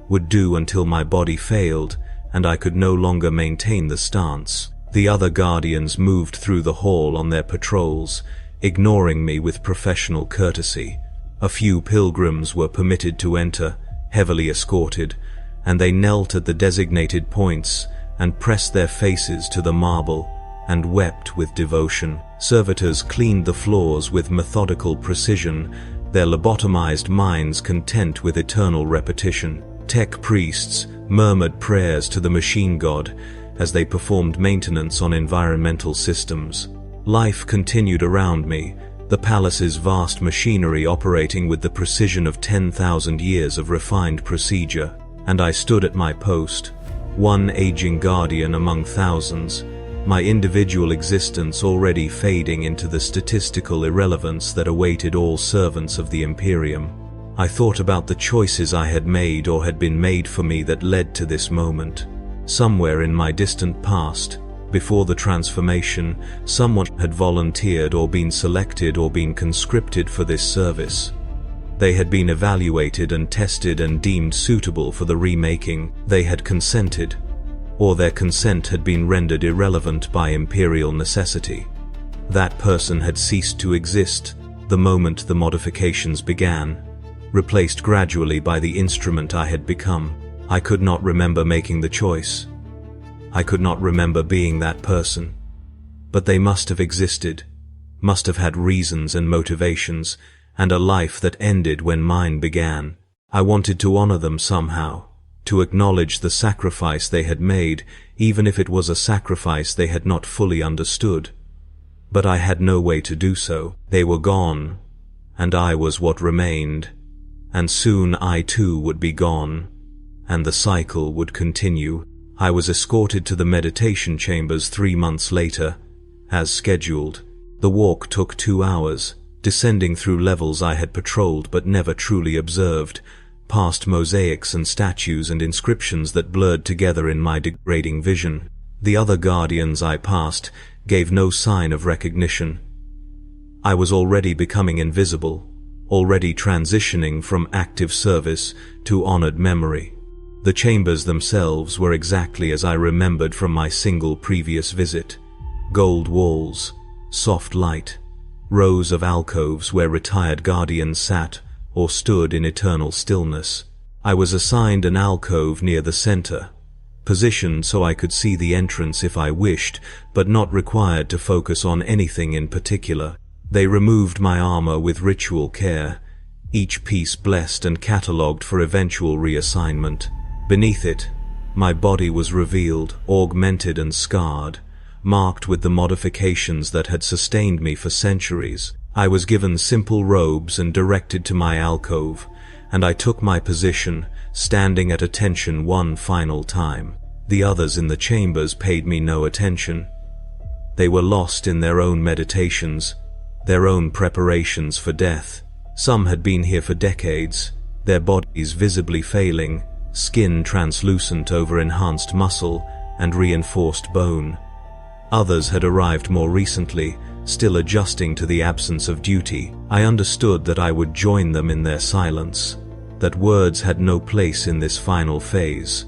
would do until my body failed and I could no longer maintain the stance. The other guardians moved through the hall on their patrols, ignoring me with professional courtesy. A few pilgrims were permitted to enter, heavily escorted, and they knelt at the designated points and pressed their faces to the marble and wept with devotion. Servitors cleaned the floors with methodical precision, their lobotomized minds content with eternal repetition. Tech priests murmured prayers to the machine god as they performed maintenance on environmental systems. Life continued around me, the palace's vast machinery operating with the precision of 10,000 years of refined procedure, and I stood at my post, one aging guardian among thousands, my individual existence already fading into the statistical irrelevance that awaited all servants of the Imperium. I thought about the choices I had made or had been made for me that led to this moment. Somewhere in my distant past, before the transformation, someone had volunteered or been selected or been conscripted for this service. They had been evaluated and tested and deemed suitable for the remaking. They had consented, or their consent had been rendered irrelevant by imperial necessity. That person had ceased to exist the moment the modifications began, replaced gradually by the instrument I had become. I could not remember making the choice. I could not remember being that person. But they must have existed, must have had reasons and motivations, and a life that ended when mine began. I wanted to honor them somehow, to acknowledge the sacrifice they had made, even if it was a sacrifice they had not fully understood. But I had no way to do so. They were gone, and I was what remained, and soon I too would be gone, and the cycle would continue. I was escorted to the meditation chambers 3 months later, as scheduled. The walk took 2 hours, descending through levels I had patrolled but never truly observed, past mosaics and statues and inscriptions that blurred together in my degrading vision. The other guardians I passed gave no sign of recognition. I was already becoming invisible, already transitioning from active service to honored memory. The chambers themselves were exactly as I remembered from my single previous visit. Gold walls, soft light, rows of alcoves where retired guardians sat or stood in eternal stillness. I was assigned an alcove near the center, positioned so I could see the entrance if I wished, but not required to focus on anything in particular. They removed my armor with ritual care, each piece blessed and catalogued for eventual reassignment. Beneath it, my body was revealed, augmented and scarred, marked with the modifications that had sustained me for centuries. I was given simple robes and directed to my alcove, and I took my position, standing at attention one final time. The others in the chambers paid me no attention. They were lost in their own meditations, their own preparations for death. Some had been here for decades, their bodies visibly failing, skin translucent over enhanced muscle and reinforced bone. Others had arrived more recently, still adjusting to the absence of duty. I understood that I would join them in their silence, that words had no place in this final phase.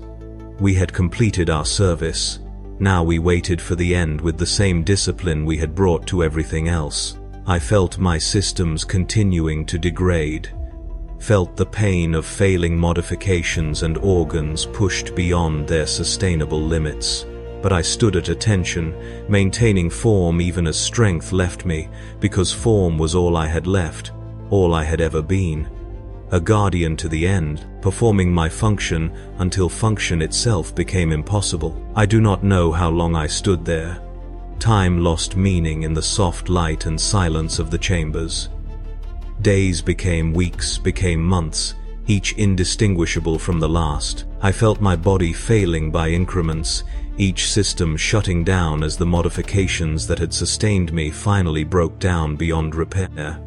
We had completed our service. Now we waited for the end with the same discipline we had brought to everything else. I felt my systems continuing to degrade, felt the pain of failing modifications and organs pushed beyond their sustainable limits. But I stood at attention, maintaining form even as strength left me, because form was all I had left, all I had ever been. A guardian to the end, performing my function until function itself became impossible. I do not know how long I stood there. Time lost meaning in the soft light and silence of the chambers. Days became weeks, became months, each indistinguishable from the last. I felt my body failing by increments, each system shutting down as the modifications that had sustained me finally broke down beyond repair.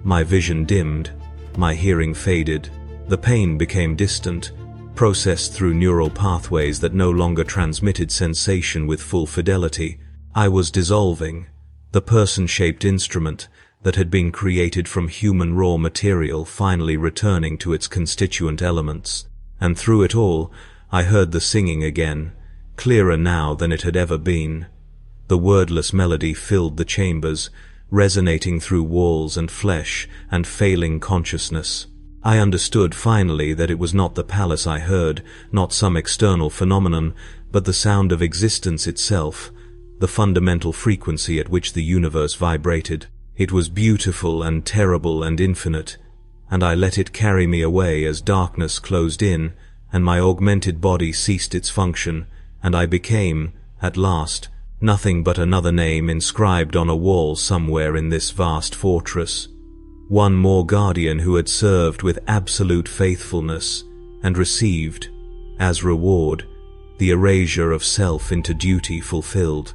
My vision dimmed, my hearing faded, the pain became distant, processed through neural pathways that no longer transmitted sensation with full fidelity. I was dissolving, the person-shaped instrument that had been created from human raw material finally returning to its constituent elements. And through it all, I heard the singing again, clearer now than it had ever been. The wordless melody filled the chambers, resonating through walls and flesh and failing consciousness. I understood finally that it was not the palace I heard, not some external phenomenon, but the sound of existence itself, the fundamental frequency at which the universe vibrated. It was beautiful and terrible and infinite, and I let it carry me away as darkness closed in and my augmented body ceased its function, and I became, at last, nothing but another name inscribed on a wall somewhere in this vast fortress. One more guardian who had served with absolute faithfulness and received, as reward, the erasure of self into duty fulfilled.